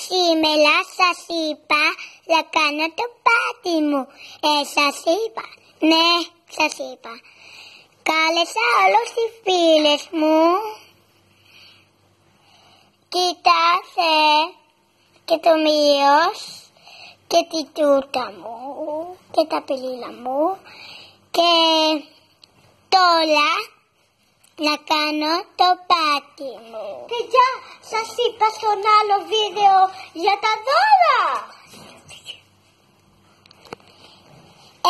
σήμερα σας είπα να κάνω το πάτη μου. Σας είπα. Ναι, σας είπα. Κάλεσα όλους τις φίλες μου. Κοίταξε και το Μίος και τη τούτα μου και τα πελίλα μου. Και τώρα να κάνω το πάτη μου. Παιδιά, σας είπα στον άλλο βίντεο για τα δώρα.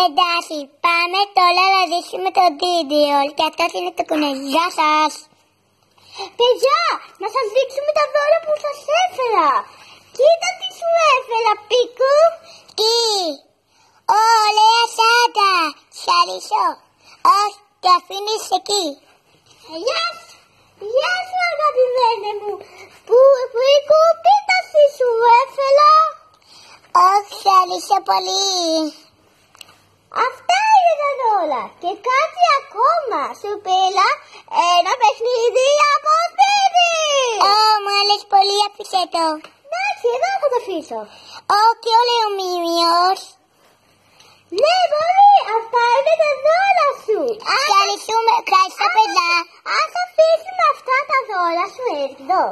Εντάξει, πάμε τώρα να δείξουμε το βίντεο. Και αυτό είναι το κουνέλι. Γεια σας. Παιδιά, να σας δείξουμε τα δώρα που σας έφερα. Κοίτα τι σου έφερα, Πίκου. Τι. Ωραία σάντα. Ευχαριστώ. Όχι, το αφήνεις εκεί. Γεια σου αγαπημένε μου. Πίκου, κοίτα τι σου έφερα. Όχι, ευχαριστώ πολύ. Αυτά είναι τα δώρα. Και κάτι ακόμα. Σου πήρα ένα παιχνίδι από σπίτι. Μου αρέσει πολύ, αφήσε το. Εντάξει, εδώ θα το αφήσω. Και όλο ο Μίμιος. Ναι, μπορεί. Αυτά είναι τα δώρα σου. Ευχαριστούμε, ευχαριστώ παιδιά. Ας αφήσουμε αυτά τα δώρα σου εδώ.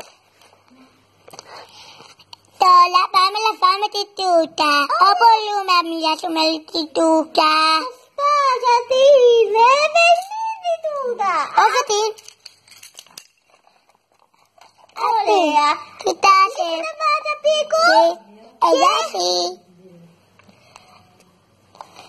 Τώρα πάμε να φάμε τη τούτα. Πώς μπορούμε να μοιράσουμε τη τούτα? Αυτά, γιατί είναι παιχνίδι τούτα. Όχι τι. Ωραία. Κοιτάξτε. Γεια Πίκου. Γεια σας.